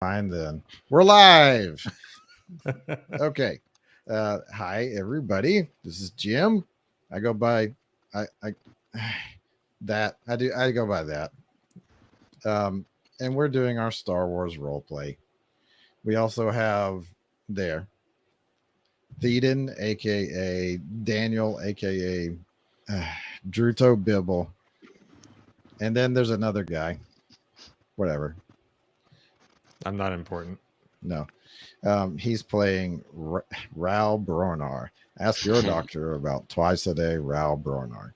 Fine then. We're live. Okay. Hi everybody. This is Jim. I go by I that I go by that. Um and we're doing our Star Wars role play. We also have there Theoden, aka Daniel, aka Druto Bibble. And then there's another guy. Whatever. I'm not important. No. He's playing Raul Bronar. Ask your doctor about twice a day, Raul Bronar.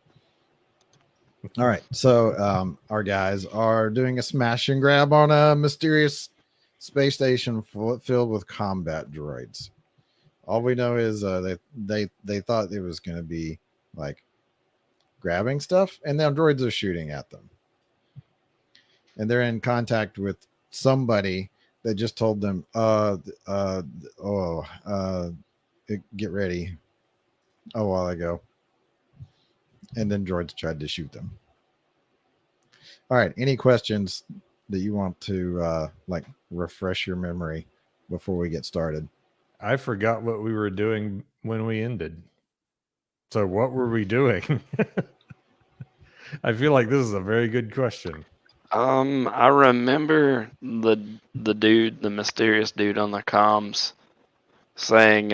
All right. So our guys are doing a smash and grab on a mysterious space station filled with combat droids. All we know is they thought it was going to be like grabbing stuff, and now droids are shooting at them, and they're in contact with somebody that just told them, get ready a while ago. And then droids tried to shoot them. All right. Any questions that you want to refresh your memory before we get started? I forgot what we were doing when we ended. So what were we doing? I feel like this is a very good question. I remember the mysterious dude on the comms saying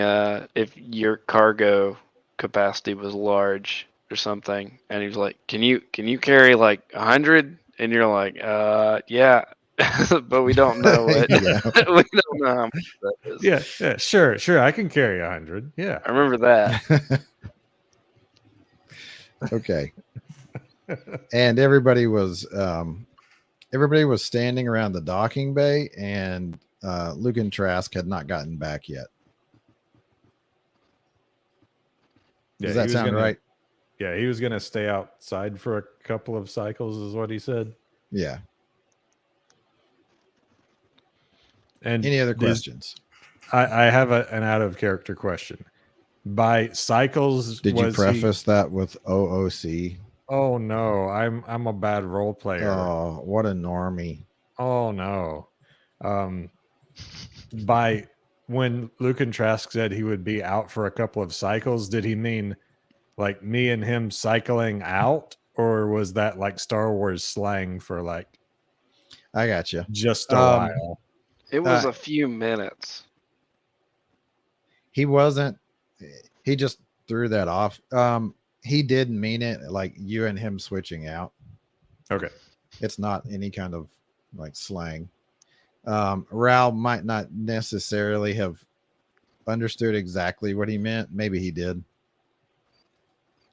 if your cargo capacity was large or something, and he was like, "Can you carry like 100?" And you're like, "Yeah." But we don't know it. Yeah. We don't know how much that is. Yeah, sure. I can carry 100. Yeah. I remember that. Okay. And everybody was standing around the docking bay, and Luke and Trask had not gotten back yet. Does that sound right? Yeah, he was going to stay outside for a couple of cycles, is what he said. Yeah. And any other questions? I have an out of character question. By cycles, did you preface that with OOC? Oh no, I'm a bad role player. Oh, what a normie. Oh no. By when Luke and Trask said he would be out for a couple of cycles, did he mean like me and him cycling out, or was that like Star Wars slang for like I got you. Just a while. It was a few minutes. He wasn't. He just threw that off. He did mean it like you and him switching out. Okay. It's not any kind of like slang. Raul might not necessarily have understood exactly what he meant. Maybe he did.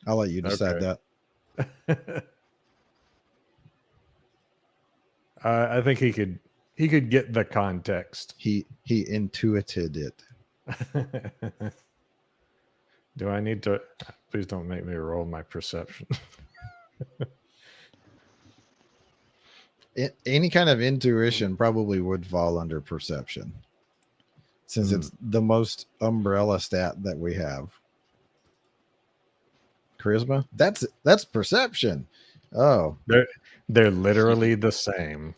I'll let you decide that. I think he could get the context. He intuited it. Do I need to? Please don't make me roll my perception. Any kind of intuition probably would fall under perception, since it's the most umbrella stat that we have. Charisma? That's perception. Oh, they're literally the same.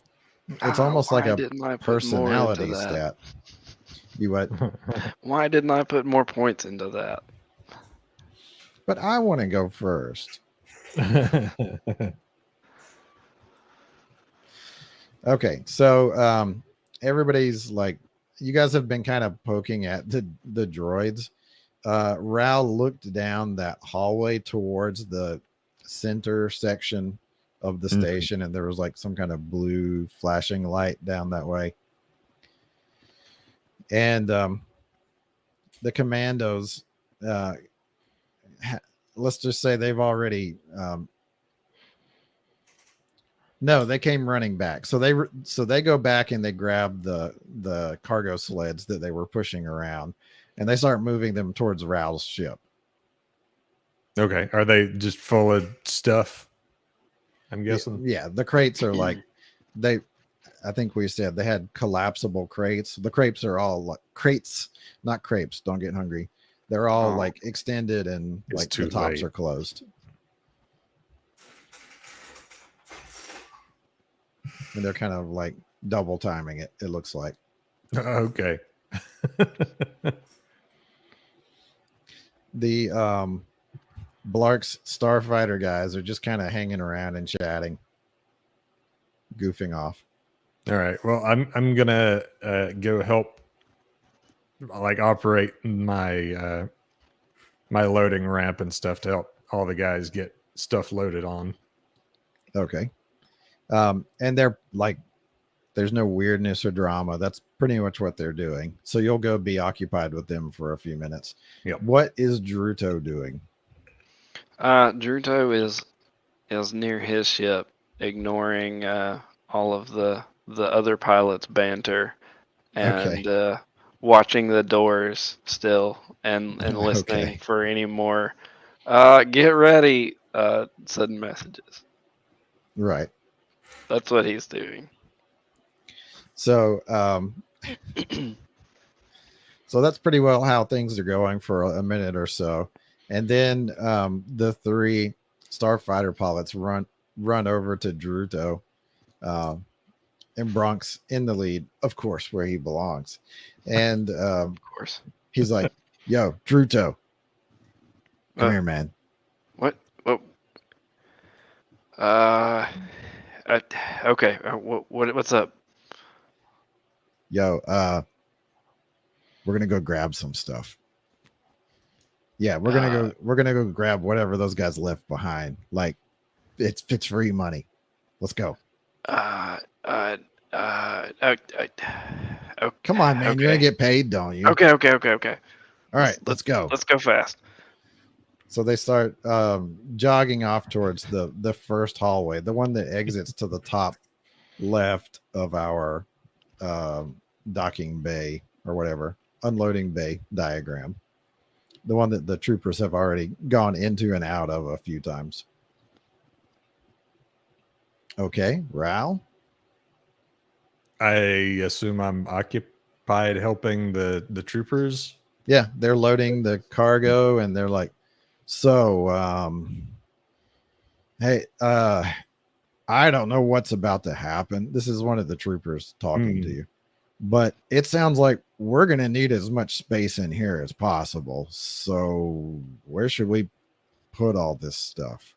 It's almost like a personality stat. You what? Why didn't I put more points into that? But I want to go first. Okay, so everybody's like, you guys have been kind of poking at the droids. Raul looked down that hallway towards the center section of the station, and there was like some kind of blue flashing light down that way. And the commandos, let's just say they've already no, they came running back. So they go back and they grab the cargo sleds that they were pushing around, and they start moving them towards Raul's ship. Okay. Are they just full of stuff? I'm guessing. Yeah, the crates are like I think we said they had collapsible crates. The crates are all like crates, not crepes. Don't get hungry. They're all like extended and it's like the tops are closed. And they're kind of like double timing it, it looks like. Okay. The Blark's Starfighter guys are just kind of hanging around and chatting, goofing off. All right. Well, I'm gonna go help, like operate my my loading ramp and stuff to help all the guys get stuff loaded on. Okay. And they're like, there's no weirdness or drama. That's pretty much what they're doing. So you'll go be occupied with them for a few minutes. Yep. What is Druto doing? Druto is near his ship, ignoring all of the other pilots' banter, and watching the doors still, and listening Okay. for any more get ready sudden messages. Right. That's what he's doing. So, so that's pretty well how things are going for a minute or so, and then the three Starfighter pilots run over to Druto, and Bronx in the lead, of course, where he belongs, and Of course. he's like, "Yo, Druto, come Uh, here, man." What? What? Okay. What's up? Yo, we're gonna go grab some stuff. Yeah, we're gonna go grab whatever those guys left behind. Like, it's free money. Let's go. Okay, Come on, man. You're gonna get paid, don't you? Okay. All right, let's go. Let's go fast. So they start jogging off towards the first hallway, the one that exits to the top left of our docking bay or whatever, unloading bay diagram. The one that the troopers have already gone into and out of a few times. Okay, Ral. I assume I'm occupied helping the troopers. Yeah, they're loading the cargo and they're like, so hey, I don't know what's about to happen. This is one of the troopers talking to you. But it sounds like we're going to need as much space in here as possible. So where should we put all this stuff?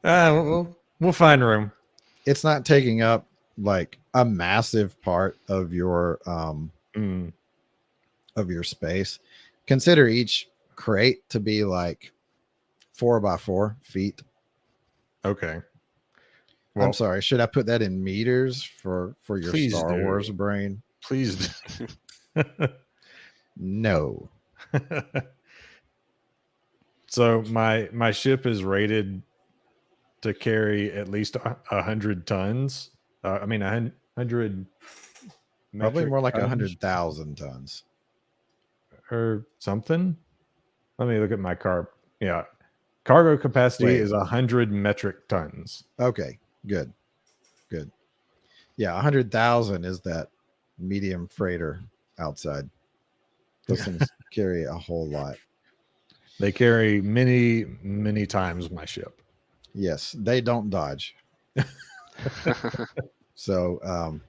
We'll find room. It's not taking up like a massive part of your space. Consider each crate to be like 4x4 feet. Okay. Well, I'm sorry. Should I put that in meters for your Star Wars brain? Please do. No. So my ship is rated to carry at least 100 tons. 100. Probably more like 100,000 tons or something. Let me look at my Yeah, cargo capacity is 100 metric tons. Okay. Good. Yeah, 100,000 is that medium freighter outside. Those things carry a whole lot. They carry many times my ship. Yes, they don't dodge. So,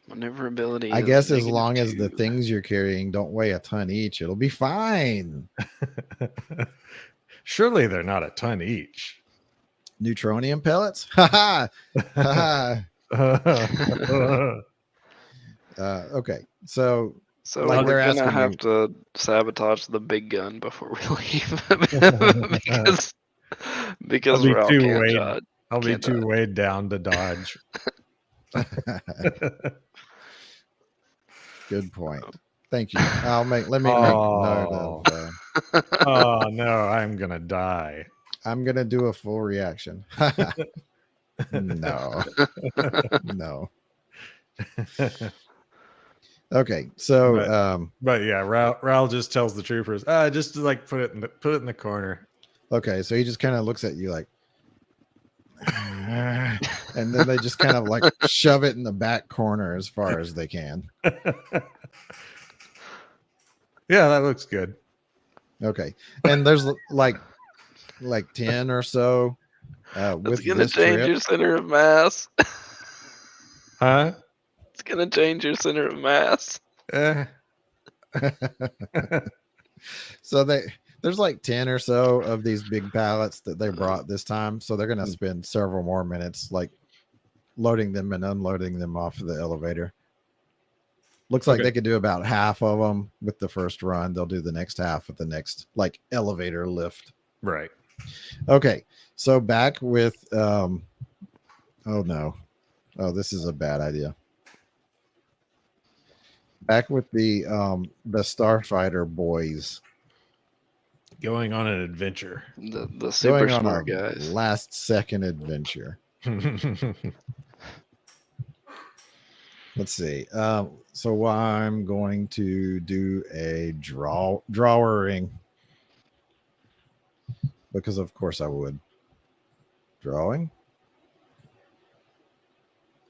maneuverability. I guess as long as the things you're carrying don't weigh a ton each, it'll be fine. Surely they're not a ton each. Neutronium pellets? Ha ha. Okay. So like we're gonna have to sabotage the big gun before we leave because we're all I'll be too weighed down to dodge. Good point. Thank you. Let me make note of oh no, I'm gonna die. I'm gonna do a full reaction. No. Okay, so but yeah, Raul just tells the troopers, just to like put it in the corner. Okay, so he just kind of looks at you like, and then they just kind of like shove it in the back corner as far as they can. Yeah, that looks good. Okay, and there's like 10 or so with this trip. It's gonna change your center of mass. Huh? It's gonna change your center of mass. Eh. So there's like 10 or so of these big pallets that they brought this time. So they're gonna spend several more minutes like loading them and unloading them off of the elevator. Looks like Okay. they could do about half of them with the first run. They'll do the next half with the next like elevator lift. Right. Okay. So back with oh no. Oh, this is a bad idea. Back with the Starfighter boys Going on an adventure. The super going on smart a guys. last second adventure. Let's see. So I'm going to do a drawing because of course I would. Drawing.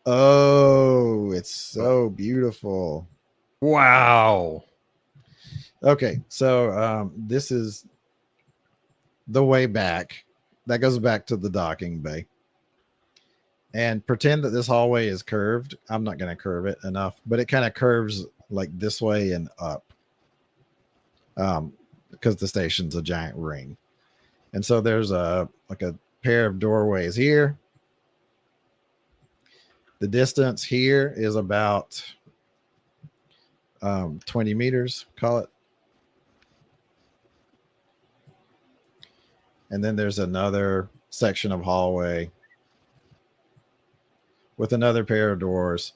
Oh, it's so beautiful. Wow. Okay, so this is the way back. That goes back to the docking bay. And pretend that this hallway is curved. I'm not going to curve it enough, but it kind of curves like this way and up. Because the station's a giant ring. And so there's a pair of doorways here. The distance here is about 20 meters, call it. And then there's another section of hallway with another pair of doors.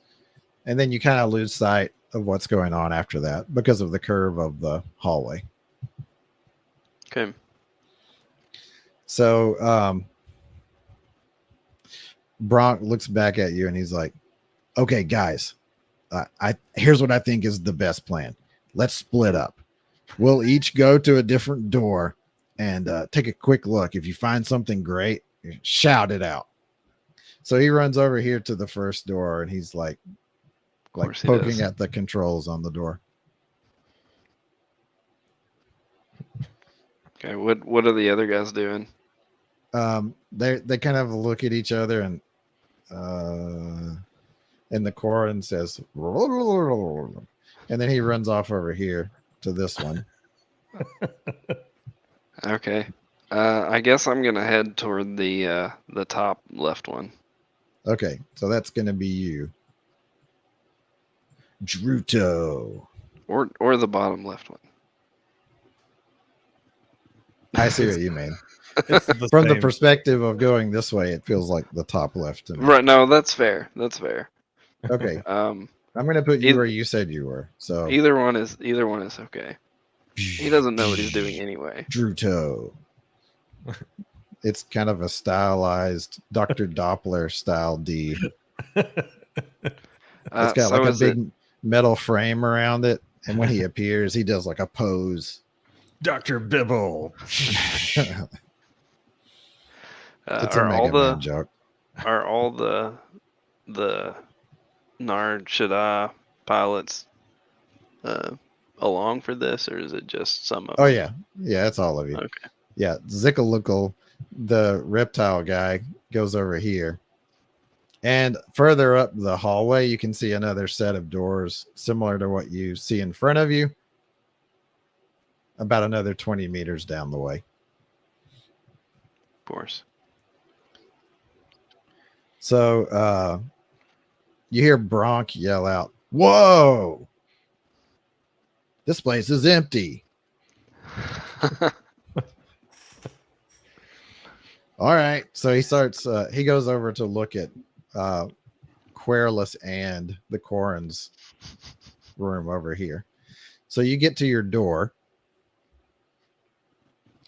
And then you kind of lose sight of what's going on after that because of the curve of the hallway. Okay. So Bronk looks back at you and he's like, okay, guys, here's what I think is the best plan. Let's split up. We'll each go to a different door and take a quick look. If you find something great, shout it out. So he runs over here to the first door and he's like poking at the controls on the door. Okay, what are the other guys doing? They kind of look at each other and the Corin says, and then he runs off over here to this one. Okay. I guess I'm gonna head toward the top left one. Okay, so that's gonna be you, Druto. Or the bottom left one. I see what you mean. It's From the same. perspective of going this way, it feels like the top left to me. Right, no, that's fair. That's fair. Okay, I'm gonna put you where you said you were. So either one is okay. He doesn't know what he's doing anyway. Druto. It's kind of a stylized Dr. Doppler style D. It's got so like a is it- big metal frame around it, and when he appears, he does like a pose. Dr. Bibble. It's a are Mega all the Man joke. are all the Nard Shaddaa pilots along for this, or is it just some of Oh them? yeah, it's all of you. Okay. Yeah, Zickaluckle, the reptile guy, goes over here. And further up the hallway, you can see another set of doors similar to what you see in front of you. About another 20 meters down the way. Of course. So you hear Bronk yell out, "Whoa! This place is empty." All right. So he starts, he goes over to look at Querulous and the Corin's room over here. So you get to your door.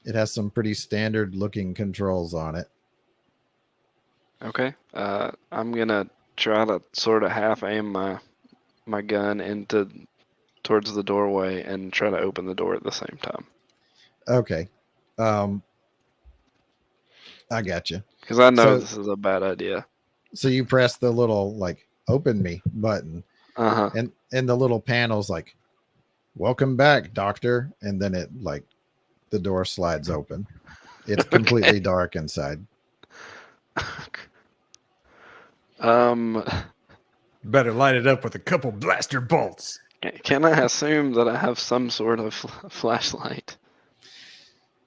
It has some pretty standard looking controls on it. Okay. I'm gonna try to sort of half aim my gun towards the doorway and try to open the door at the same time. Okay. I got you. Because I know So- this is a bad idea. So you press the little like open me button, Uh huh. and the little panel's like, "Welcome back, doctor." And then it like the door slides open. It's completely dark inside. Better light it up with a couple blaster bolts. Can I assume that I have some sort of flashlight?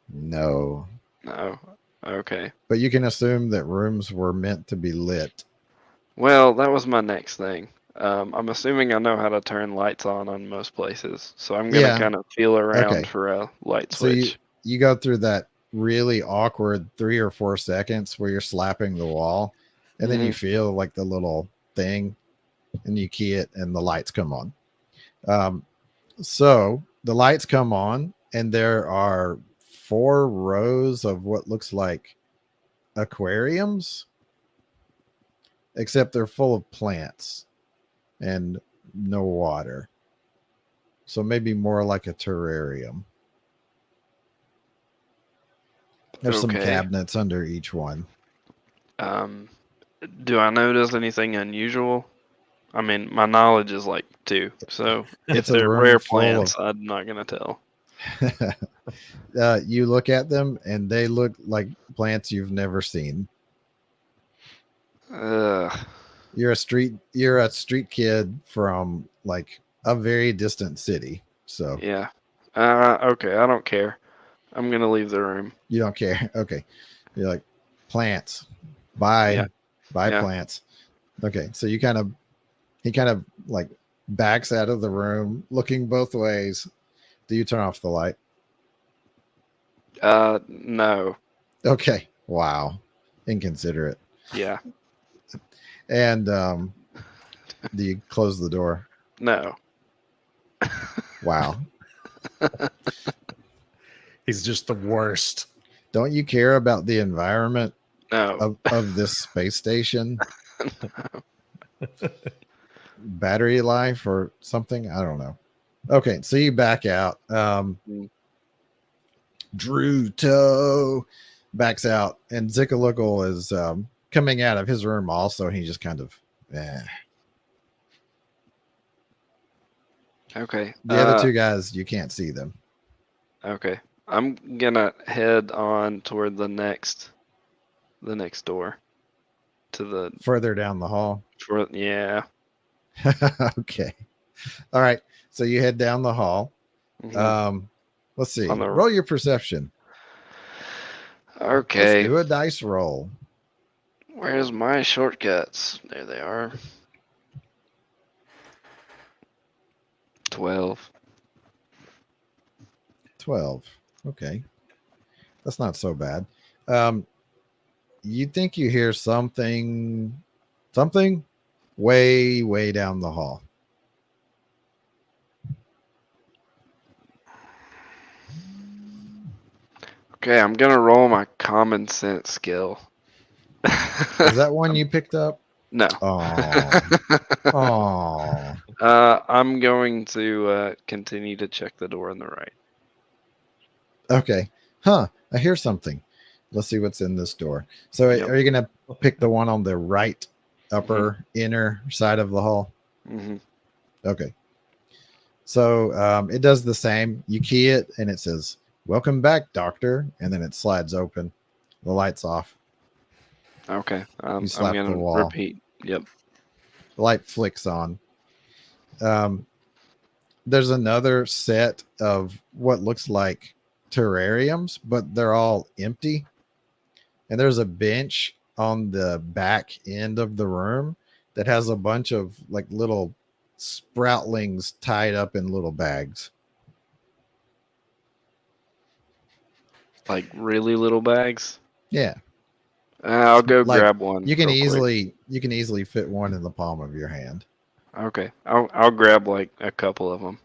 No, No. Okay. but you can assume that rooms were meant to be lit. Well, that was my next thing. I'm assuming I know how to turn lights on most places, so I'm gonna Yeah. kind of feel around Okay. for a light So you switch. you go through that really awkward 3 or 4 seconds where you're slapping the wall, and then you feel like the little thing, and you key it, and the lights come on. So the lights come on, and there are 4 rows of what looks like aquariums, except they're full of plants and no water. So maybe more like a terrarium. There's some Okay. cabinets under each one. Do I notice anything unusual? I mean, my knowledge is like 2, so if It's a they're room rare full plants, I'm not gonna tell. You look at them, and they look like plants you've never seen. Ugh. You're a street kid from like a very distant city, so Yeah. Okay, I don't care. I'm gonna leave the room. you don't care. Okay, you're like plants. Bye, Yeah. bye, Yeah. plants. Okay, so he kind of like backs out of the room, looking both ways. Do you turn off the light? No. Okay, wow, inconsiderate. Yeah. And do you close the door? No. Wow. He's just the worst. Don't you care about the environment No. of this space station? Battery life or something? I don't know. Okay, so you back out. Druto backs out, and Zikalugal is coming out of his room also. And he just kind of Okay. The other 2 guys, you can't see them. Okay. I'm gonna head on toward the next door. To the Further down the hall. yeah. Okay. All right. So you head down the hall. Mhm. Let's see. On the- Roll your perception. Okay. Let's do a dice roll. Where's my shortcuts? There they are. 12. 12. Okay. That's not so bad. You think you hear something way, way down the hall. Okay, I'm gonna roll my common sense skill. Is that one you picked up? No. Oh. Oh. I'm going to continue to check the door on the right. Okay. Huh. I hear something. Let's see what's in this door. So Yep. are you going to pick the one on the right upper inner side of the hall? Mm-hmm. Okay. So it does the same. You key it and it says, "Welcome back, doctor." And then it slides open. The light's off. Okay. I'm slap the gonna wall. repeat. Yep. The light flicks on. There's another set of what looks like terrariums, but they're all empty. And there's a bench on the back end of the room that has a bunch of like little sproutlings tied up in little bags. Like really little bags. Yeah. I'll go Like, grab one. You can real quick. easily fit one in the palm of your hand. Okay. I'll grab like a couple of them,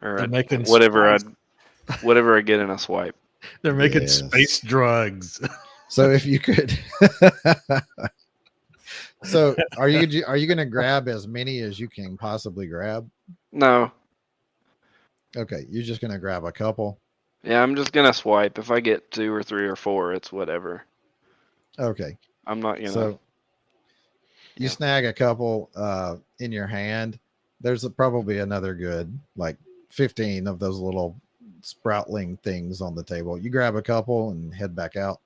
or They're making whatever spice. whatever I get in a swipe. They're making Yes. space drugs. So if you could So are you going to grab as many as you can possibly grab? No. Okay, you're just going to grab a couple. Yeah, I'm just gonna swipe. If I get 2 or 3 or 4, it's whatever. Okay. I'm not gonna. So you Yeah. snag a couple in your hand. There's probably another good like 15 of those little sproutling things on the table. You grab a couple and head back out.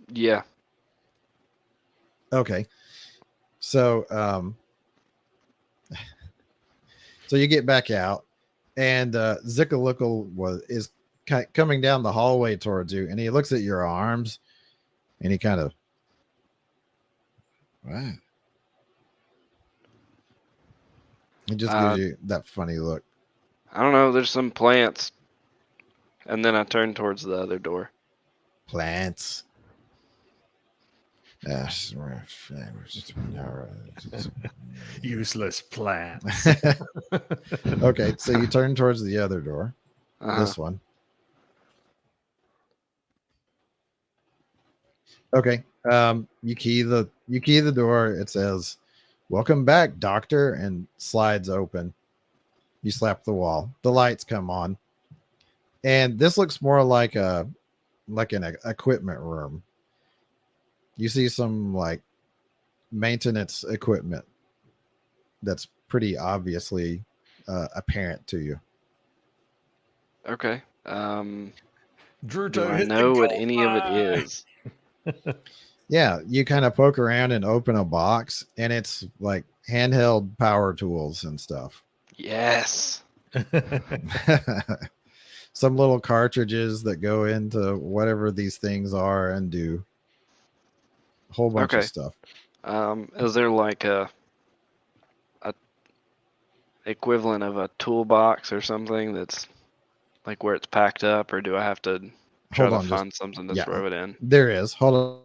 Yeah. Okay. So So you get back out, and Zickaluckle is coming down the hallway towards you, and he looks at your arms, and he kind of, what? He just gives you that funny look. I don't know. There's some plants, and then I turn towards the other door. Plants. Useless plants. Okay, so you turn towards the other door. This one. Okay. You key the door. It says, "Welcome back, doctor," and slides open. You slap the wall. The lights come on. And this looks more like an equipment room. You see some like maintenance equipment that's pretty obviously apparent to you. Okay. Druto, Do I hit the know what gold any of it mine. is? Yeah, you kind of poke around and open a box, and it's like handheld power tools and stuff. Yes. Some little cartridges that go into whatever these things are and do a whole bunch of Okay. stuff. Is there like a equivalent of a toolbox or something that's like where it's packed up, or do I have to try Hold to on, just find something to yeah. throw it in? There is. Hold on.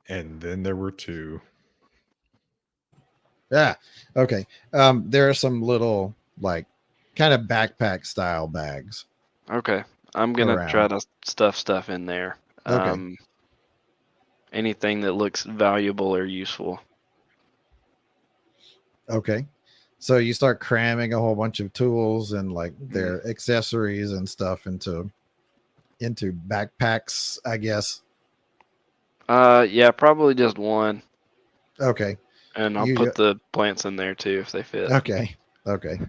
And then there were two. Yeah. Okay. There are some little like kind of backpack style bags. Okay. I'm gonna Around. try to stuff in there. Okay. Anything that looks valuable or useful. Okay. So you start cramming a whole bunch of tools and like their accessories and stuff into backpacks, I guess. Yeah, probably just one. Okay. And I'll put the plants in there too if they fit. Okay. Okay.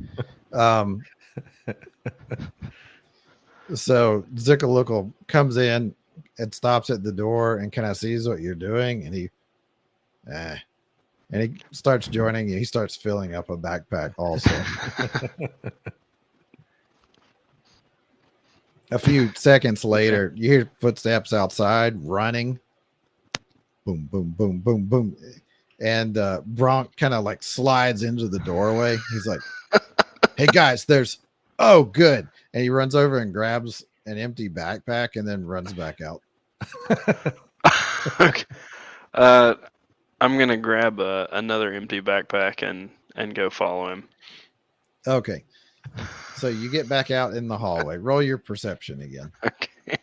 So Zickaluckle comes in and stops at the door and kind of sees what you're doing, and he starts joining you. He starts filling up a backpack also. A few seconds later, you hear footsteps outside running. Boom, boom, boom, boom, boom. And Bronk kind of like slides into the doorway. He's like, "Hey guys, oh good." And he runs over and grabs an empty backpack and then runs back out. Okay. I'm gonna grab another empty backpack and go follow him. Okay. So you get back out in the hallway. Roll your perception again. Okay.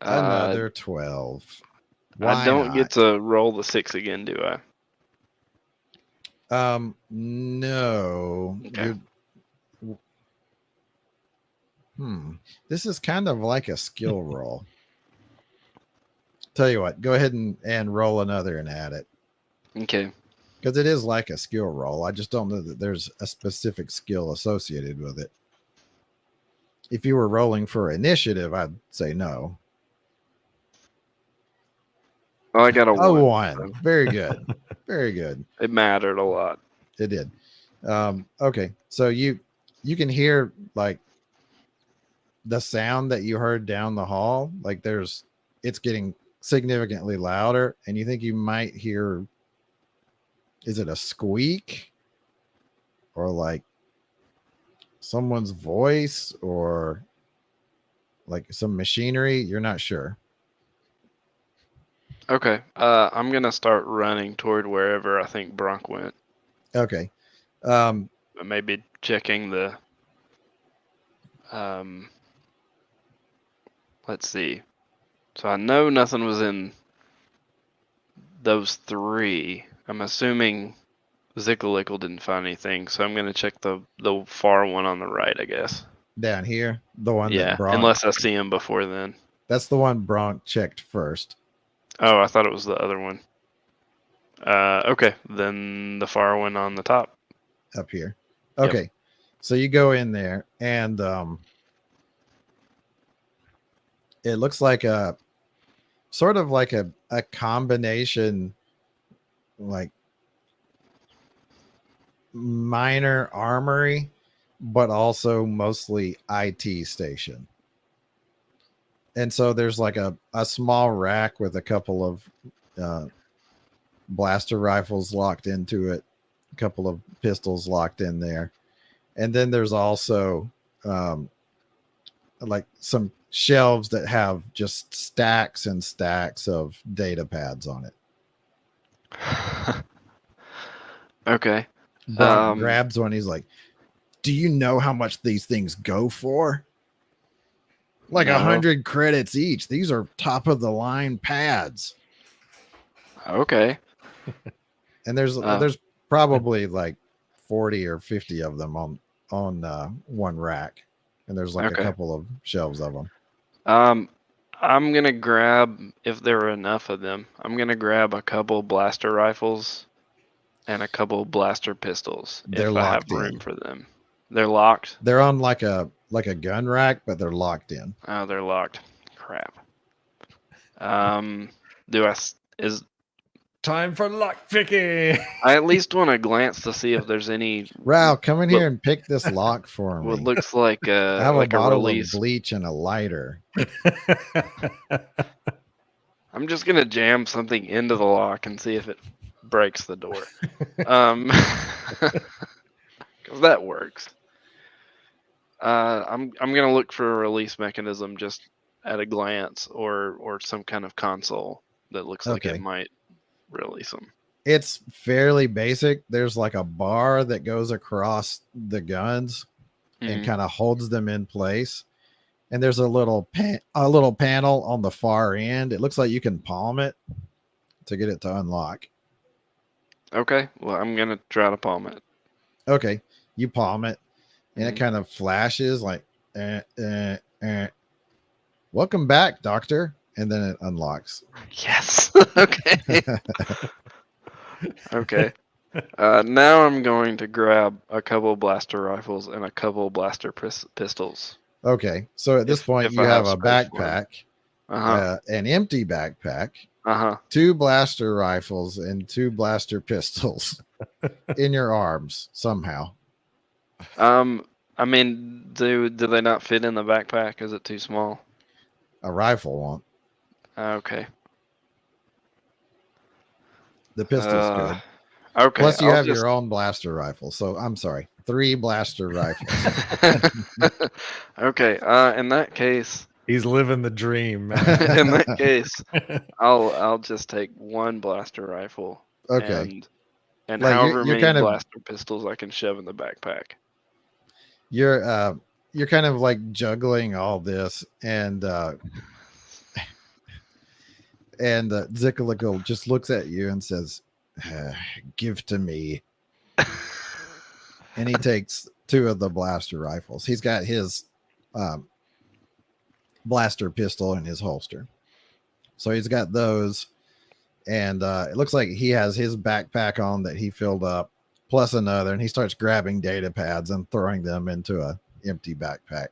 Another 12. Why I don't not? get to roll the 6 again, do I? No. Okay. This is kind of like a skill roll. Tell you what, go ahead and roll another and add it. Okay. Because it is like a skill roll. I just don't know that there's a specific skill associated with it. If you were rolling for initiative, I'd say no. Well, I got a 1. 1. Very good. Very good. It mattered a lot. It did. Okay. So you can hear like the sound that you heard down the hall. Like it's getting significantly louder, and you think you might hear, is it a squeak or like someone's voice or like some machinery? You're not sure. Okay. I'm gonna start running toward wherever I think Bronk went. Okay. Maybe checking the let's see. So I know nothing was in those 3. I'm assuming Zickaluckle didn't find anything, so I'm gonna check the far one on the right, I guess. Down here, the one Yeah, that Bronk, unless I see him before then. that's the one Bronk checked first. Oh, I thought it was the other one. Okay, then the far one on the top. Up here. Okay. Yep. So you go in there, and it looks like a sort of like a combination, like minor armory, but also mostly IT station. And so there's like a small rack with a couple of blaster rifles locked into it, a couple of pistols locked in there. And then there's also like some shelves that have just stacks and stacks of data pads on it. Okay. Brock grabs one. He's like, "Do you know how much these things go for? Like No. 100 credits each. These are top of the line pads." Okay. And there's probably like 40 or 50 of them on one rack, and there's like Okay. a couple of shelves of them. I'm gonna grab, if there are enough of them, I'm gonna grab a couple blaster rifles and a couple blaster pistols They're if I have locked room in. for them. They're locked. They're on like a gun rack, but they're locked in. Oh, they're locked. Crap. Is Time for lock picking. I at least want to glance to see if there's any Rao, come in Look- here and pick this lock for what me. looks like I have like a bottle release. of bleach and a lighter. I'm just gonna jam something into the lock and see if it breaks the door. 'Cause that works. I'm gonna look for a release mechanism just at a glance, or some kind of console that looks like Okay. it might release them. It's fairly basic. There's like a bar that goes across the guns and Mhm. kind of holds them in place. And there's a little panel on the far end. It looks like you can palm it to get it to unlock. Okay, well I'm gonna try to palm it. Okay, you palm it, and it Mhm. kind of flashes like, "Welcome back, Doctor," and then it unlocks. Yes. Okay. Okay. Now I'm going to grab a couple blaster rifles and a couple blaster pistols. Okay, so at this point If you I have have a space for 'em. backpack, Uh-huh. an empty backpack, Uh-huh. 2 blaster rifles, and 2 blaster pistols in your arms somehow. I mean, do they not fit in the backpack? Is it too small? A rifle won't. Okay. The pistol's good. Okay. Plus, you I'll have just- your own blaster rifle. So I'm sorry, 3 blaster rifles. Okay. In that case, He's living the dream. in that case, I'll just take one blaster rifle. Okay, And Like, however you're many kind of- blaster pistols I can shove in the backpack. you're kind of like juggling all this, and Zikalical just looks at you and says, "Give to me." And he takes 2 of the blaster rifles. He's got his blaster pistol in his holster. So he's got those. And it looks like he has his backpack on that he filled up, plus another. And he starts grabbing data pads and throwing them into a empty backpack.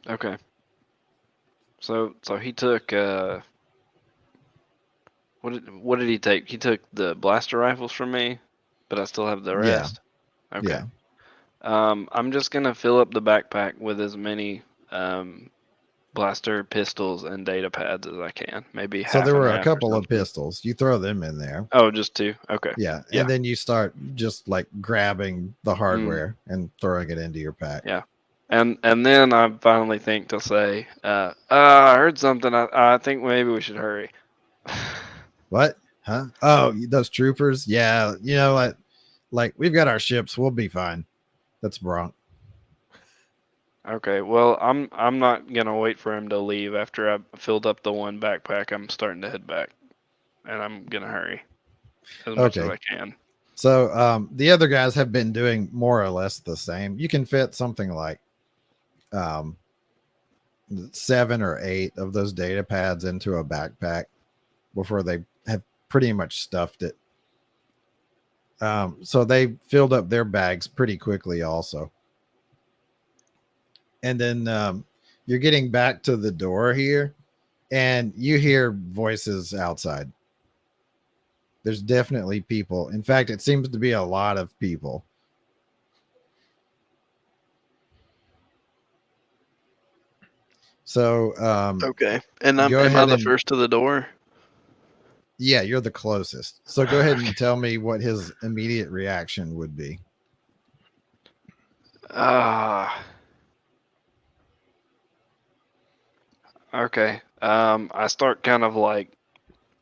Okay. So he took what did he take? He took the blaster rifles from me, but I still have the Yeah. rest. Okay. Yeah. I'm just gonna fill up the backpack with as many blaster pistols and data pads as I can. Maybe So half there and were a half or couple of something. pistols. You throw them in there. Oh, just 2. Okay. Yeah. Yeah. And then you start just like grabbing the hardware and throwing it into your pack. Yeah. And then I finally think to say, I heard something. I think maybe we should hurry. What? Huh? Oh, those troopers? Yeah. You know what? Like, we've got our ships. We'll be fine. That's Bronk. Okay, well, I'm not gonna wait for him to leave after I've filled up the one backpack. I'm starting to head back, and I'm gonna hurry as much as Okay. I can. So the other guys have been doing more or less the same. You can fit something like 7 or 8 of those data pads into a backpack before they have pretty much stuffed it. So they filled up their bags pretty quickly also. and then you're getting back to the door here, and you hear voices outside. There's definitely people. In fact, it seems to be a lot of people. So, Okay. And Go am I ahead the and- first to the door? yeah, you're the closest. So go ahead and tell me what his immediate reaction would be. Ah. Okay. I start kind of like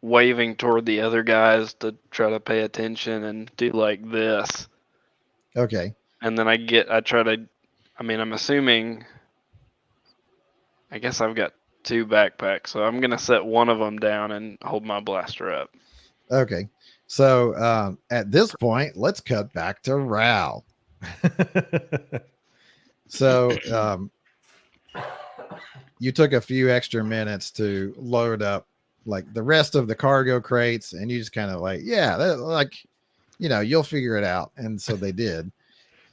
waving toward the other guys to try to pay attention and do like this. Okay. And then I try to, I mean, I'm assuming, I guess I've got 2 backpacks, so I'm going to set one of them down and hold my blaster up. Okay. So at this point, let's cut back to Ral. So you took a few extra minutes to load up like the rest of the cargo crates, and you just kind of like, yeah, like, you know, you'll figure it out. And so they did.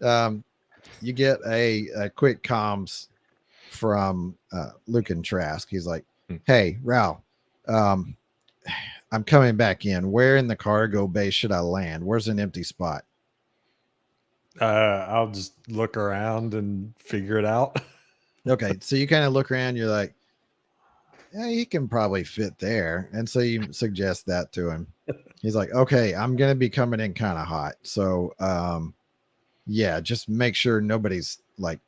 You get a quick comms from Lucan Trask. He's like, hey, Ral, I'm coming back in. Where in the cargo bay should I land? Where's an empty spot? I'll just look around and figure it out. Okay, so you kind of look around. You're like, yeah, he can probably fit there. And so you suggest that to him. He's like, okay, I'm going to be coming in kind of hot. So, yeah, just make sure nobody's like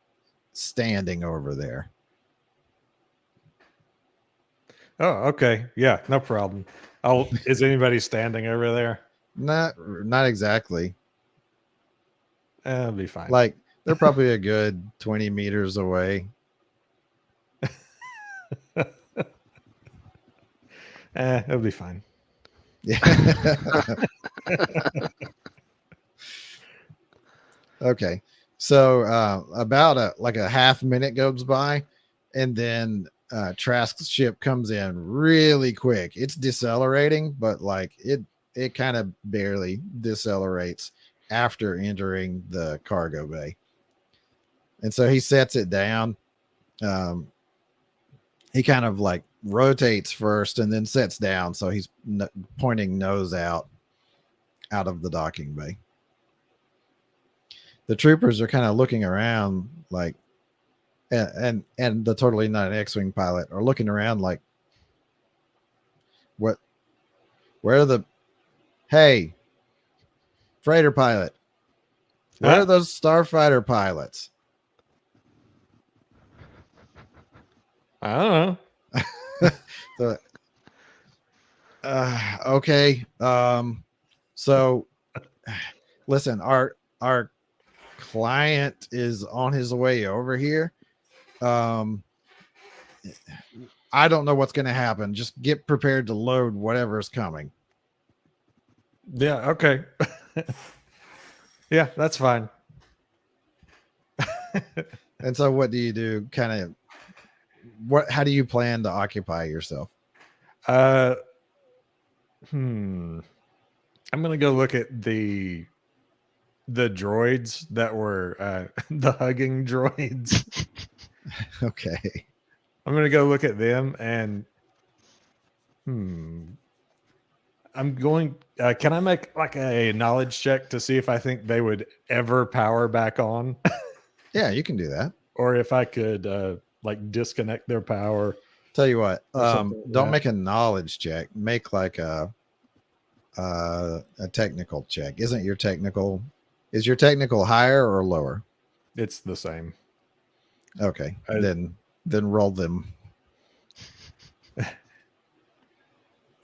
standing over there. Oh, okay. Yeah, no problem. Is anybody standing over there? Not exactly. It'll be fine. Like they're probably a good 20 meters away. It'll be fine. Yeah. Okay. So about a half minute goes by, and then Trask's ship comes in really quick. It's decelerating, but like it kind of barely decelerates after entering the cargo bay. And so he sets it down. He kind of like rotates first and then sets down. So he's pointing nose out of the docking bay. The troopers are kind of looking around like, and the totally not an X-Wing pilot are looking around like, where are the, hey, freighter pilot, where are those starfighter pilots? I don't know. Okay. So listen, our client is on his way over here. I don't know what's going to happen. Just get prepared to load whatever is coming. Yeah, okay. Yeah, that's fine. And so what do you do? Kind of how do you plan to occupy yourself? I'm gonna go look at the droids that were the hugging droids. Okay. I'm gonna go look at them and I'm going can I make like a knowledge check to see if I think they would ever power back on? Yeah, you can do that. Or if I could like disconnect their power. Tell you what, Or something like don't that. make a knowledge check. Make like a technical check. Is your technical higher or lower? It's the same. Okay. Then roll them.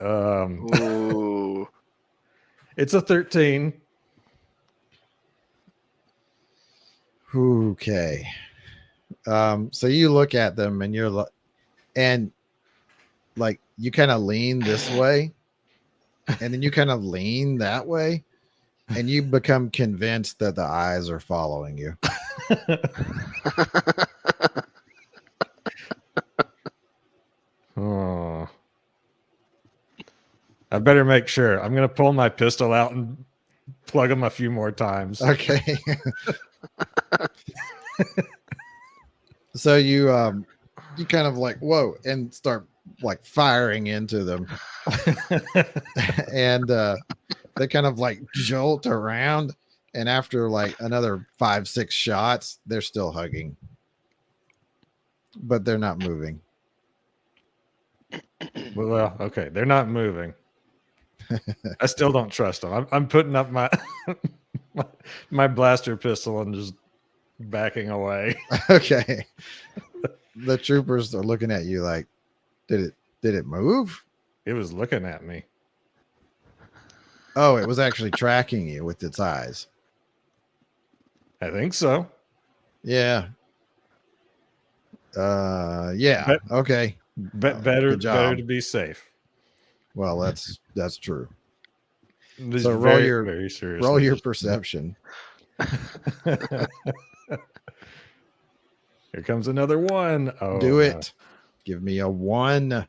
Ooh. It's a 13. Okay. So you look at them and you're like you kind of lean this way and then you kind of lean that way and you become convinced that the eyes are following you. Oh. I better make sure. I'm going to pull my pistol out and plug them a few more times. Okay. So you kind of like whoa and start like firing into them, and they kind of like jolt around, and after like another 5-6 shots, they're still hugging, but they're not moving. Well, okay, they're not moving. I still don't trust them. I'm putting up my my blaster pistol and just backing away. Okay. The troopers are looking at you like, did it move? It was looking at me. Oh, it was actually tracking you with its eyes. I think so. Yeah. Yeah. Bet- Okay. Better Good job. better to be safe. Well, that's true. This So is roll very, your- very serious. Roll your perception. Here comes another one. Oh, Do no. it. Give me a 1.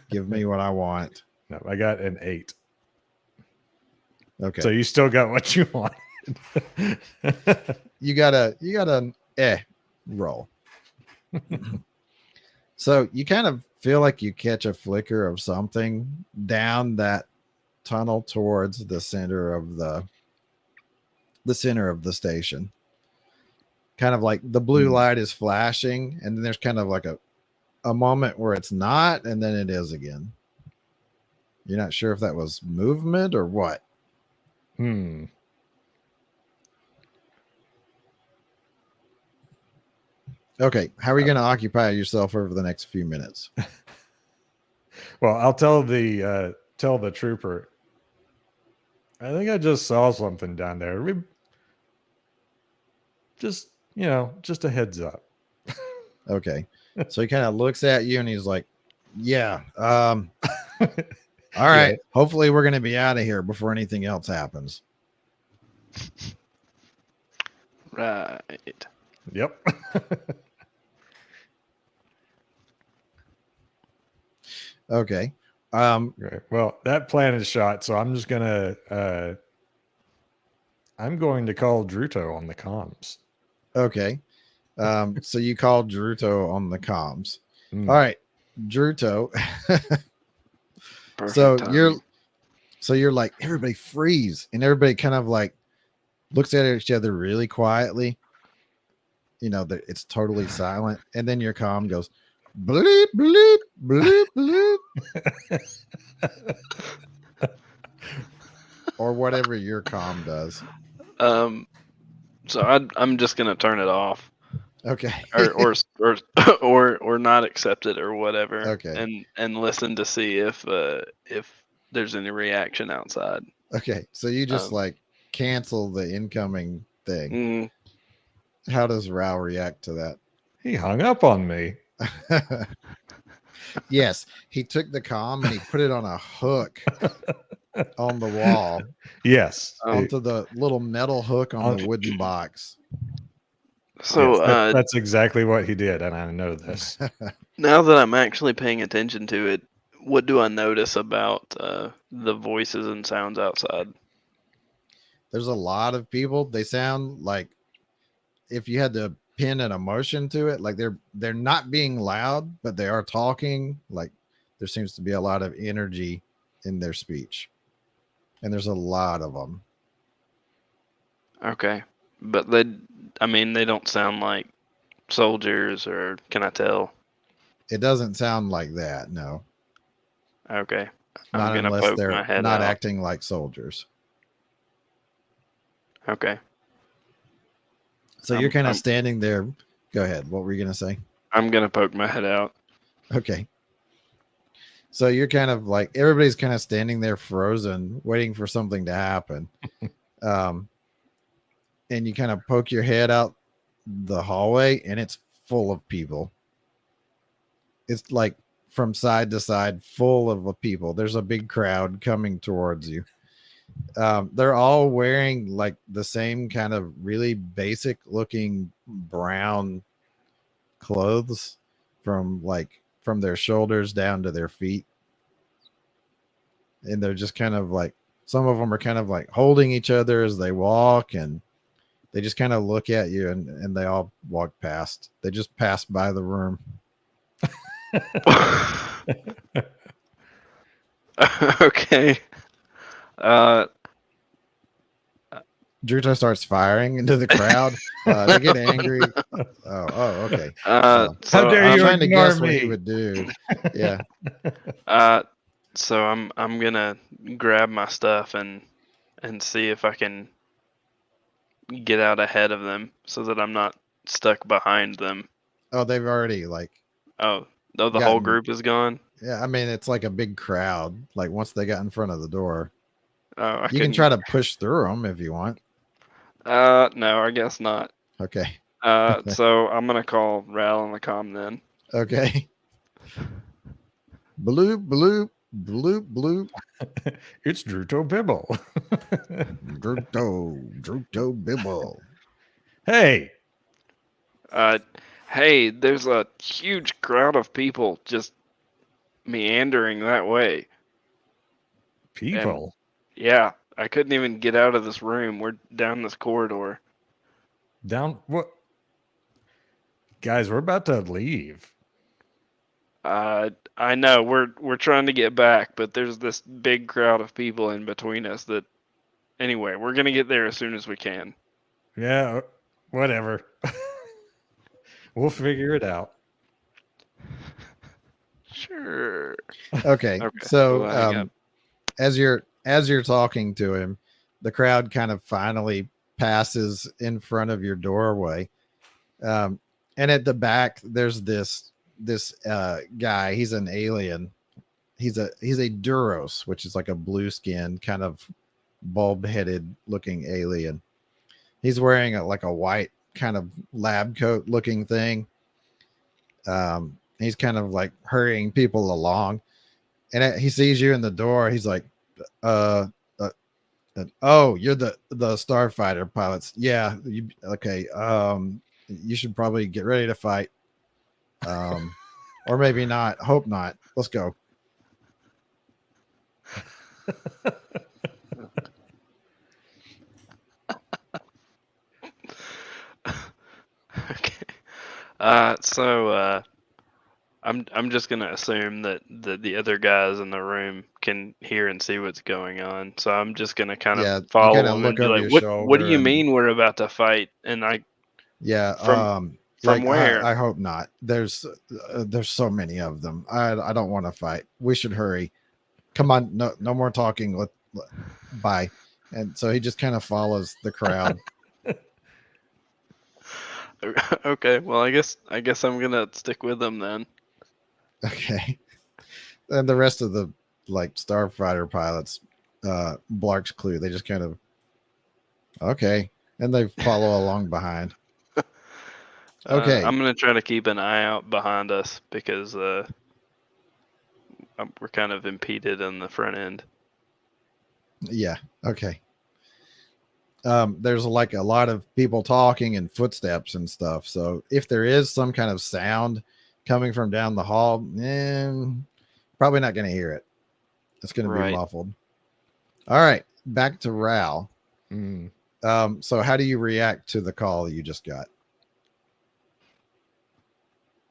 Give me what I want. No, I got an 8. Okay. So you still got what you want. you got an roll. So you kind of feel like you catch a flicker of something down that tunnel towards the center of the station. Kind of like the blue light is flashing, and then there's kind of like a moment where it's not, and then it is again. You're not sure if that was movement or what. Okay, how are you going to occupy yourself over the next few minutes? Well, I'll tell the trooper. I think I just saw something down there. Just a heads up. Okay, so he kind of looks at you and he's like, "Yeah, all right. Yeah. Hopefully, we're going to be out of here before anything else happens." Right. Yep. Okay. Right. Well, that plan is shot, so I'm just gonna I'm going to call Druto on the comms. Okay. So you called Druto on the comms. Mm. All right, Druto. Perfect so timing. you're like, everybody freeze, and everybody kind of like looks at each other really quietly. It's totally silent, and then your comm goes bleep bleep bleep bleep, or whatever your comm does. So I'm just gonna turn it off, Okay. or not accept it or whatever. Okay. And listen to see if there's any reaction outside. Okay. So you just like cancel the incoming thing. How does Rao react to that? He hung up on me. Yes, he took the comm and he put it on a hook on the wall. Yes. Onto the little metal hook on the wooden box. So yes, that's exactly what he did, and I know this. Now that I'm actually paying attention to it, what do I notice about the voices and sounds outside? There's a lot of people. They sound like, if you had to pin an emotion to it, like they're not being loud, but they are talking. Like there seems to be a lot of energy in their speech, and there's a lot of them. Okay, but they don't sound like soldiers, or can I tell? It doesn't sound like that. No, Okay, I'm not gonna unless poke they're my head not out. acting like soldiers. Okay. So you're kind of standing there. Go ahead. What were you going to say? I'm going to poke my head out. Okay. So you're kind of like, everybody's kind of standing there frozen, waiting for something to happen. And you kind of poke your head out the hallway, and it's full of people. It's like from side to side, full of people. There's a big crowd coming towards you. They're all wearing like the same kind of really basic looking brown clothes from their shoulders down to their feet. And they're just kind of like, some of them are kind of like holding each other as they walk, and They just kind of look at you and they all walk past. They just pass by the room. Okay. Druto starts firing into the crowd. They get angry. Okay. So How dare I'm you trying to ignore guess what he me? would do. Yeah. So I'm gonna grab my stuff and see if I can get out ahead of them so that I'm not stuck behind them. Oh, they've already like. Oh, the whole Gotten- group is gone. Yeah, I mean it's like a big crowd. Like once they got in front of the door, Oh, you can try to push through them if you want. No, I guess not. Okay. So I'm gonna call Ral on the comm then. Okay. Bloop bloop bloop bloop. It's Druto Bibble. Druto Bibble. Hey, Hey, there's a huge crowd of people just meandering that way. people. Yeah, I couldn't even get out of this room. We're down this corridor. Down what? Guys, we're about to leave. I know we're trying to get back, but there's this big crowd of people in between us that anyway, we're gonna get there as soon as we can. Yeah, whatever. We'll figure it out. Sure. Okay. Okay, So we'll hang up. as you're talking to him, the crowd kind of finally passes in front of your doorway. And at the back, there's this guy. He's an alien. He's a Duros, which is like a blue skinned kind of bulb headed looking alien. He's wearing like a white kind of lab coat looking thing. He's kind of like hurrying people along, and he sees you in the door. He's like, oh, you're the starfighter pilots. Yeah. Okay. You should probably get ready to fight. Or maybe not. Hope not. Let's go. Okay. So I'm just gonna assume that the other guys in the room can hear and see what's going on. So I'm just gonna kind Yeah, of you follow kinda them look and be over like, your what do shoulder you and- mean we're about to fight? And Yeah. From like, where? I hope not. There's so many of them. I don't want to fight. We should hurry. Come on. No more talking. Bye. And so he just kind of follows the crowd. Okay, well I guess I'm gonna stick with them then. Okay. And the rest of the like starfighter pilots, Blark's Clue, they just kind of okay, and they follow along behind. Okay. I'm gonna try to keep an eye out behind us because we're kind of impeded on the front end. Yeah. Okay. There's like a lot of people talking and footsteps and stuff. So if there is some kind of sound coming from down the hall, probably not going to hear it. It's going to be Right. muffled. All right. Back to Ral. Mm. So how do you react to the call you just got?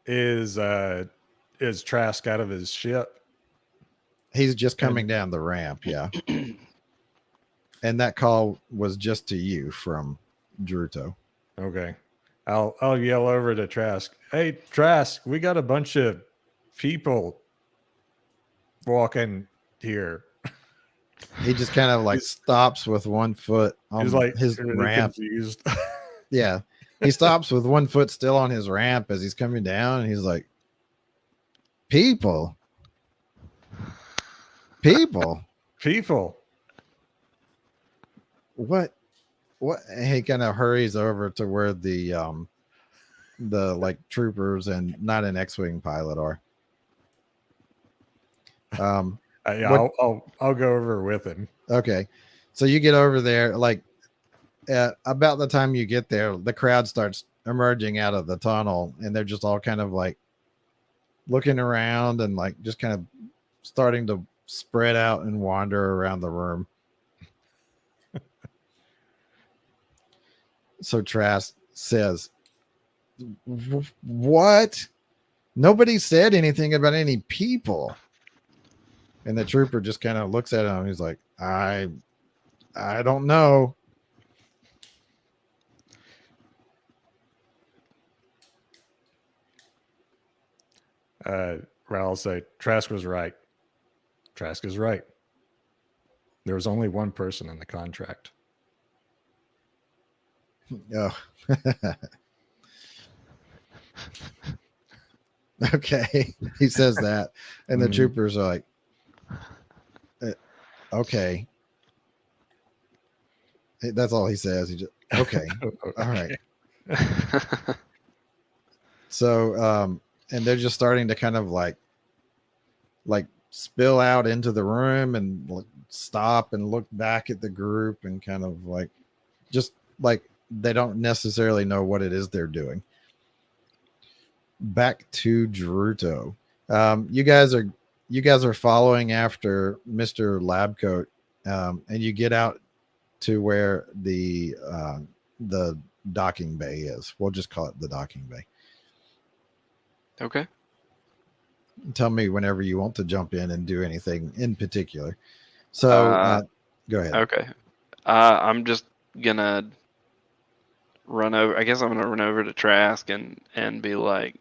Is Trask out of his ship? He's just coming down the ramp. Yeah. And that call was just to you from Druto. Okay. I'll yell over to Trask. Hey, Trask, we got a bunch of people walking here. He just kind of like stops with one foot on He's like his really ramp. confused. Yeah. He stops with one foot still on his ramp as he's coming down, and he's like, people. People. What? And he kind of hurries over to where the like troopers and not an X-wing pilot are. Yeah, I'll go over with him. Okay. So you get over there, like about the time you get there, the crowd starts emerging out of the tunnel, and they're just all kind of like looking around and like just kind of starting to spread out and wander around the room. So Trask says, What? Nobody said anything about any people. And the trooper just kind of looks at him. He's like, I don't know. Ral will say, Trask was right. Trask is right. There was only one person in the contract. Oh. Okay. He says that. And the Mhm. troopers are like, okay. That's all he says. He just, okay. All right. So, and they're just starting to kind of like spill out into the room and like stop and look back at the group and kind of like, just like they don't necessarily know what it is they're doing. Back to Gerudo. You guys are following after Mr. Labcoat, and you get out to where the docking bay is. We'll just call it the docking bay. Okay. Tell me whenever you want to jump in and do anything in particular. So go ahead. Okay. I'm just gonna run over. I guess I'm gonna run over to Trask and be like,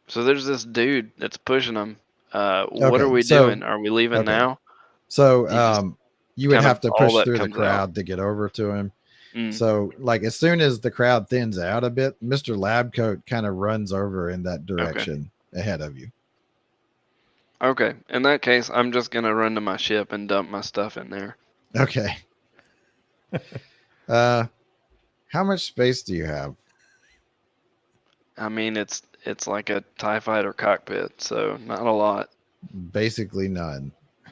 so there's this dude that's pushing him. What Okay, are we so- doing? Are we leaving okay. now? So You just you would kind of have to all push that through the comes out. crowd to get over to him. Mm, So, like, as soon as the crowd thins out a bit, Mr. Labcoat kind of runs over in that direction ahead of you. okay. In that case, I'm just gonna run to my ship and dump my stuff in there. Okay. How much space do you have? I mean, it's like a TIE fighter cockpit, so not a lot. Basically none.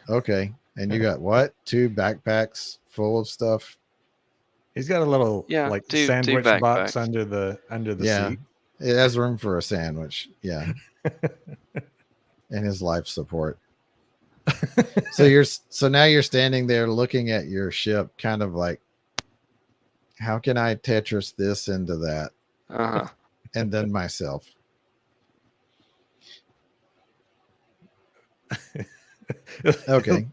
Okay. And you got what? 2 backpacks full of stuff? He's got a little Yeah, like two sandwich box backpacks. under the Yeah. seat. It has room for a sandwich. Yeah. And his life support. So now you're standing there looking at your ship, kind of like, how can I Tetris this into that? Uh-huh. And then myself. Okay.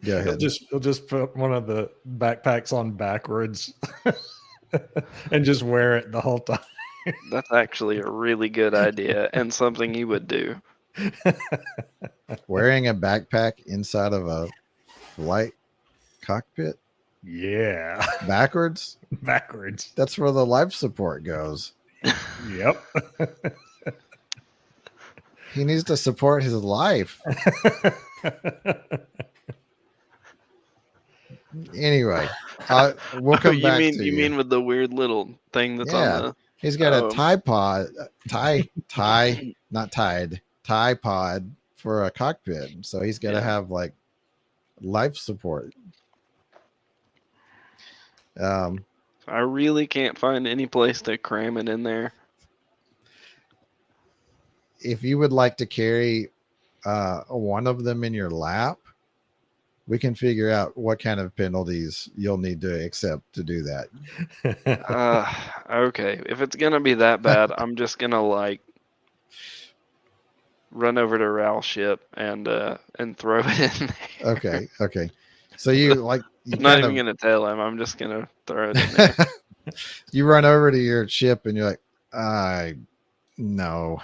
Go ahead. He'll just put one of the backpacks on backwards and just wear it the whole time. That's actually a really good idea and something he would do. Wearing a backpack inside of a flight cockpit Yeah. backwards? Backwards. That's where the life support goes. Yep. He needs to support his life. Anyway, we'll come you back mean to you mean with the weird little thing that's Yeah. on the he's got a Oh. tie pod for a cockpit. So he's got to Yeah. have like life support. I really can't find any place to cram it in there. If you would like to carry one of them in your lap, we can figure out what kind of penalties you'll need to accept to do that. Okay. If it's gonna be that bad, I'm just gonna like run over to Ral's ship and throw it in there. Okay. So you like you I'm not kind even of gonna tell him. I'm just gonna throw it in there. you run over to your ship and you're like, I no.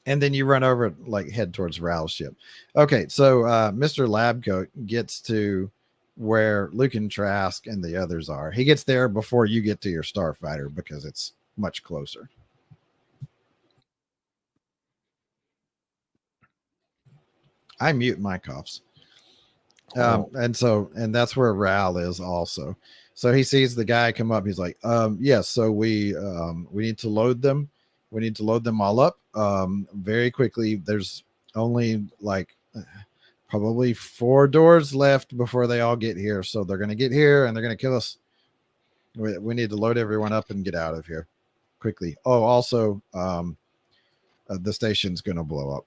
And then you run over, like head towards Ral's ship. Okay, so Mr. Labcoat gets to where Luke and Trask and the others are. He gets there before you get to your starfighter because it's much closer. I mute my coughs. And that's where Ral is also. So he sees the guy come up. He's like, yes, so we need to load them. We need to load them all up very quickly. There's only like probably 4 doors left before they all get here. So they're going to get here and they're going to kill us. We need to load everyone up and get out of here quickly. Oh, also, the station's going to blow up.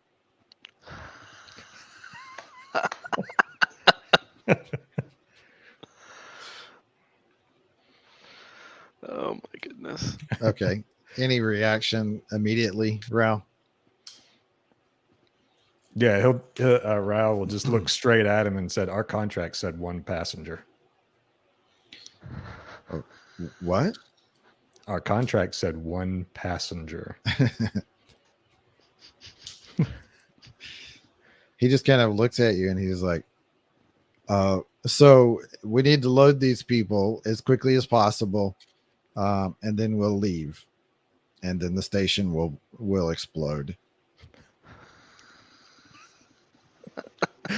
Oh my goodness. Okay. Any reaction immediately, Rao? Yeah, Rao will just look straight at him and said, "Our contract said 1 passenger. What? Our contract said 1 passenger." He just kind of looks at you and he's like, so we need to load these people as quickly as possible, and then we'll leave, and then the station will explode.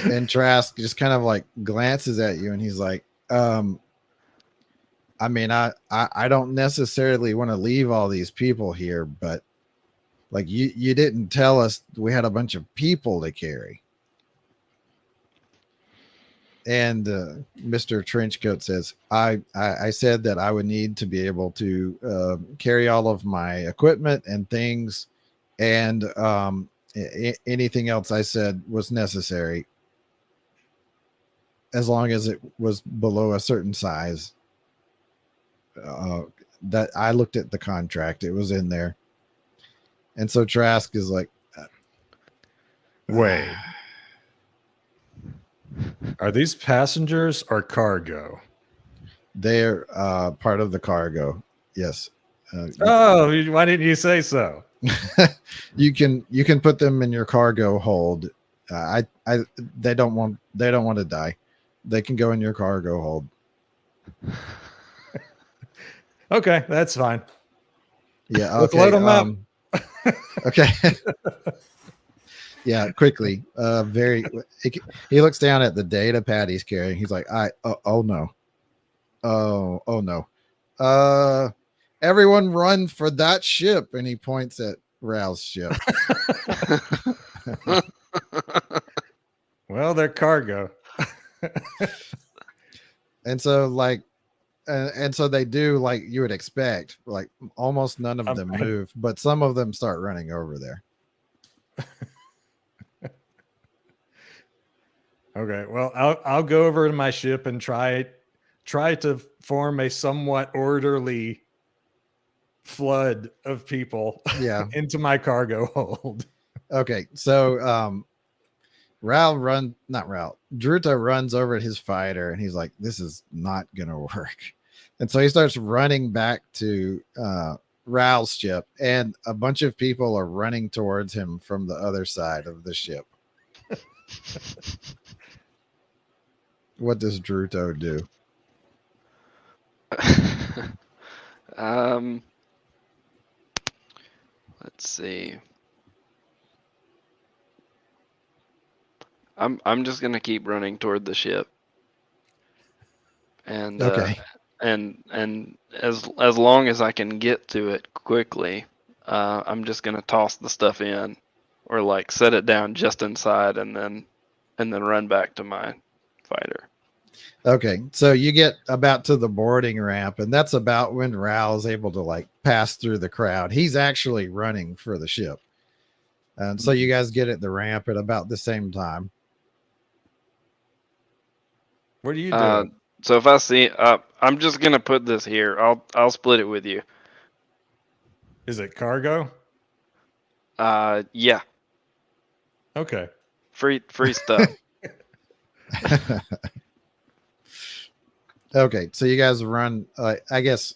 And Trask just kind of like glances at you and he's like, I mean, I don't necessarily want to leave all these people here, but like you didn't tell us we had a bunch of people to carry. And Mr. Trenchcoat says, I said that I would need to be able to carry all of my equipment and things, and anything else I said was necessary, as long as it was below a certain size. That I looked at the contract, it was in there. And so Trask is like, Wait. Are these passengers or cargo? they're part of the cargo. Yes. Oh, why didn't you say so? You can put them in your cargo hold. They don't want to die. They can go in your cargo hold. Okay, that's fine. Yeah. Let's Okay. load 'em up. Okay. Yeah. Quickly. He looks down at the data pad he's carrying. He's like, oh no. Oh no. Everyone run for that ship. And he points at Rao's ship. Well, they're cargo. And so like, and so they do like you would expect, like almost none of them move, but some of them start running over there. Okay, well, I'll go over to my ship and try to form a somewhat orderly flood of people Yeah. into my cargo hold. Okay. So Druta runs over at his fighter and he's like, this is not gonna work. And so he starts running back to Rao's ship, and a bunch of people are running towards him from the other side of the ship. What does Druto do? Let's see. I'm just gonna keep running toward the ship. And Okay. and as long as I can get to it quickly, I'm just gonna toss the stuff in, or like set it down just inside, and then run back to my fighter. Okay, so you get about to the boarding ramp, and that's about when Rao is able to like pass through the crowd. He's actually running for the ship, and so you guys get at the ramp at about the same time. What are you doing? So if I see, I'm just gonna put this here. I'll split it with you. Is it cargo? Yeah, Okay. free stuff. Okay, so you guys run. I guess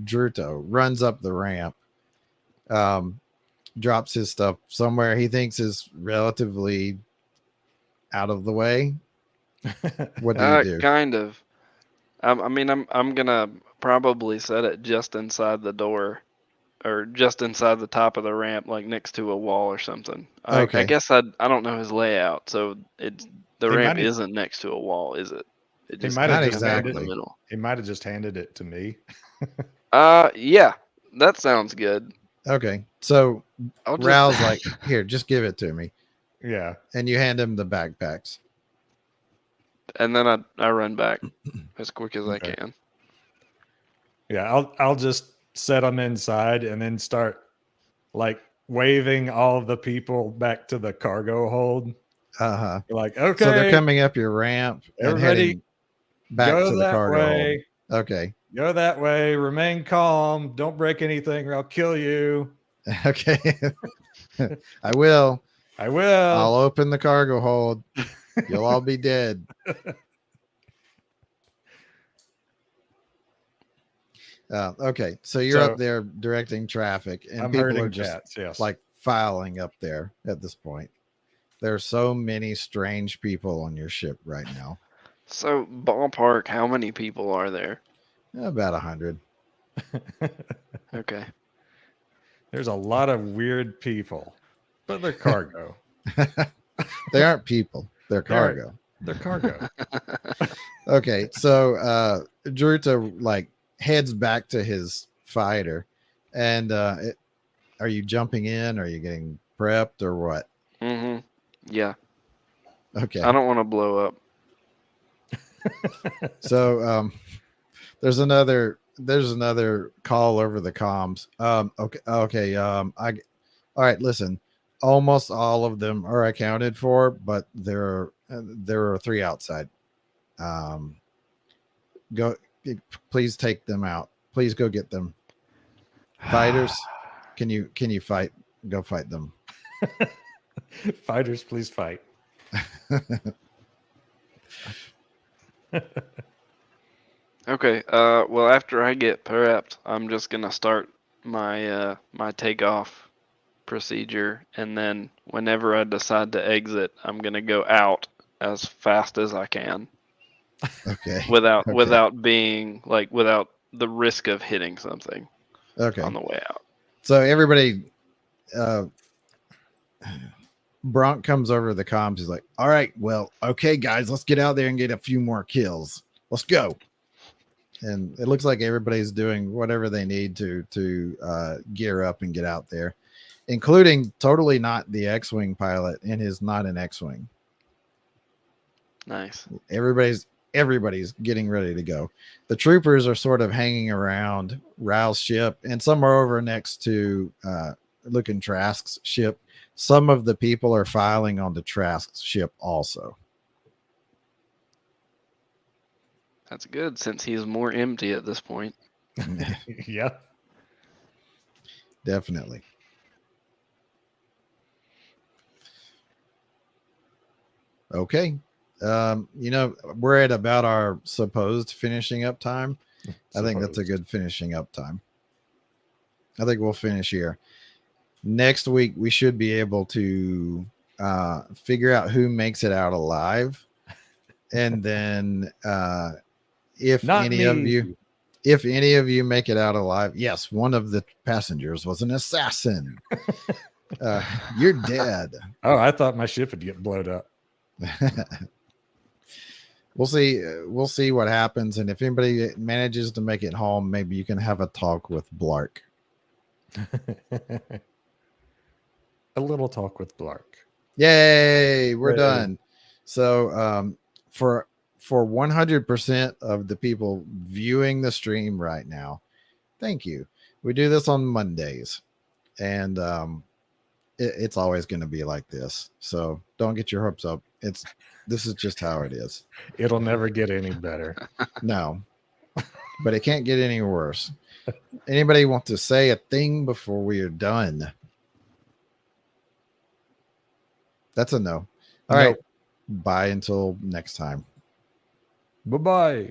Druto runs up the ramp, drops his stuff somewhere he thinks is relatively out of the way. What do you do? Kind of. I mean, I'm gonna probably set it just inside the door, or just inside the top of the ramp, like next to a wall or something. Okay. I guess I don't know his layout, so the He ramp might have- isn't next to a wall, is it? It He just might have kinda just goes in handed the it. middle. He might have just handed it to me. Yeah, that sounds good. Okay, so I'll just, Rao's like, here, just give it to me, Yeah. and you hand him the backpacks. and then I run back as quick as I Okay. can. Yeah, I'll just set them inside and then start like waving all of the people back to the cargo hold. Uh-huh. Like, okay, So they're coming up your ramp and Everybody heading back go to the that cargo hold. way. Okay. Go that way. Remain calm. Don't break anything or I'll kill you. Okay. I will. I will. I'll open the cargo hold. You'll all be dead. Okay, so you're So, up there directing traffic, and I'm people herding are just cats. Yes. like filing up there at this point. There are so many strange people on your ship right now. So ballpark, how many people are there? About 100. Okay. There's a lot of weird people, but they're cargo. They aren't people. They're They aren't- cargo. They're cargo. Okay, so Druta like heads back to his fighter, and are you jumping in? Are you getting prepped or what? Mm-hmm. Yeah. Okay, I don't want to blow up. so there's another call over the comms. Okay. All right. Listen, almost all of them are accounted for, but there are 3 outside. Go, please take them out. Please go get them. Fighters, can you fight? Go fight them. Fighters, please fight. Okay. Well, after I get prepped, I'm just gonna start my my takeoff procedure, and then whenever I decide to exit, I'm gonna go out as fast as I can Okay. without Okay. without the risk of hitting something Okay. on the way out. So everybody, Bronk comes over the comms. He's like, "All right, well, okay, guys, let's get out there and get a few more kills. Let's go." And it looks like everybody's doing whatever they need to gear up and get out there, including totally not the X-wing pilot and his not an X-wing. Nice. Everybody's getting ready to go. The troopers are sort of hanging around Rao's ship, and some are over next to looking Trask's ship. Some of the people are filing onto Trask's ship also. That's good since he's more empty at this point. Yeah. Definitely. Okay. We're at about our supposed finishing up time. I think that's a good finishing up time. I think we'll finish here. Next week, we should be able to figure out who makes it out alive. And then if Not any me. of you make it out alive, yes, one of the passengers was an assassin. You're dead. Oh, I thought my ship would get blown up. We'll see. We'll see what happens, and if anybody manages to make it home, maybe you can have a talk with Blark. A little talk with Blark. Yay! We're Yay. done. So, for 100% of the people viewing the stream right now, thank you. We do this on Mondays, and it's always going to be like this. So don't get your hopes up. This is just how it is. It'll never get any better. No, but it can't get any worse. Anybody want to say a thing before we are done? That's a no. All right. Bye until next time. Bye-bye.